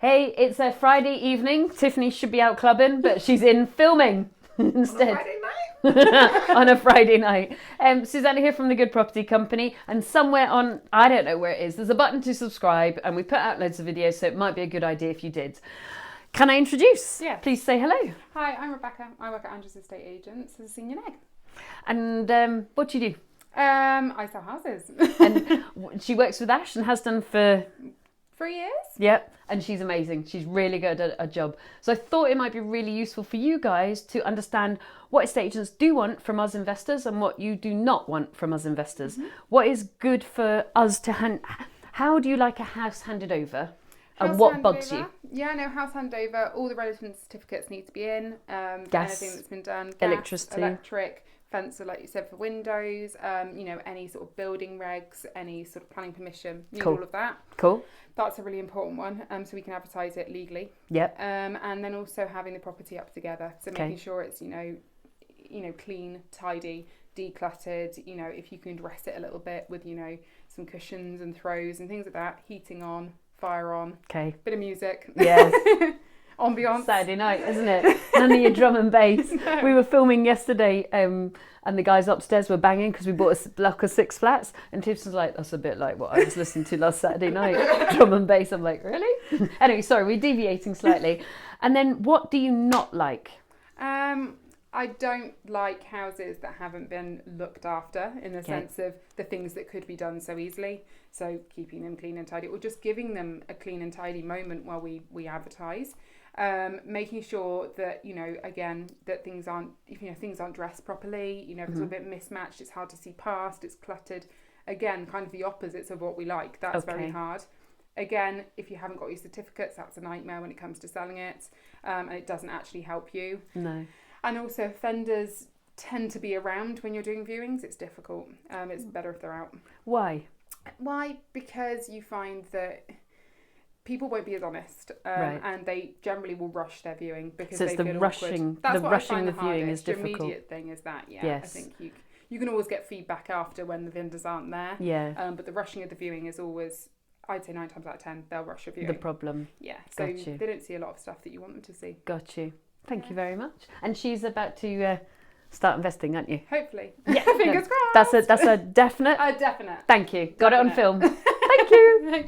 Hey, it's a Friday evening. Tiffany should be out clubbing, but she's in filming instead. On a Friday night? On a Friday night. Susannah here from The Good Property Company, and somewhere on, I don't know where it is, there's a button to subscribe, and we put out loads of videos, so it might be a good idea if you did. Can I introduce? Yeah. Please say hello. Hi, I'm Rebecca. I work at Andrews Estate Agents as a senior neg. And what do you do? I sell houses. And she works with Ash and has done for 3 years? Yep, and she's amazing. She's really good at her job. So I thought it might be really useful for you guys to understand what estate agents do want from us investors and what you do not want from us investors. Mm-hmm. What is good for us to hand... How do you like a house handed over? And what bugs you? Yeah, no, house handover. All the relevant certificates need to be in. Gas, anything that's been done. Gas, electricity. Electric, fence, like you said, for windows. Any sort of building regs, any sort of planning permission. Need all of that. Cool. That's a really important one, so we can advertise it legally. Yep. And then also having the property up together, so making sure it's clean, tidy, decluttered. If you can dress it a little bit with some cushions and throws and things like that. Heating on, fire on. Okay. Bit of music. Yes. Ambiance. Saturday night, isn't it? None of your drum and bass. No. We were filming yesterday, and the guys upstairs were banging because we bought a block of 6 flats, and Tips was like, that's a bit like what I was listening to last Saturday night, drum and bass. I'm like, really? Anyway, sorry, we're deviating slightly. And then what do you not like? I don't like houses that haven't been looked after in the sense of the things that could be done so easily. So keeping them clean and tidy, or just giving them a clean and tidy moment while we advertise. Making sure that again, that things aren't dressed properly. If it's a bit mismatched, it's hard to see past, it's cluttered. Again, kind of the opposites of what we like. That's very hard. Again, if you haven't got your certificates, that's a nightmare when it comes to selling it, and it doesn't actually help you. No. And also, offenders tend to be around when you're doing viewings. It's difficult. It's better if they're out. Why? Why? Because you find that people won't be as honest, right. And they generally will rush their viewing because so they it's feel the rushing. awkward. That's the what rushing I find the viewing hardest. is difficult. The immediate thing is that. Yeah, yes. I think you can always get feedback after when the vendors aren't there. Yeah. But the rushing of the viewing is always, I'd say 9 times out of 10, they'll rush a viewing. The problem. Yeah. So they don't see a lot of stuff that you want them to see. Got you. Thank you very much. And she's about to start investing, aren't you? Hopefully. Yeah. Fingers crossed. That's a definite. A definite. Thank you. Got it on film.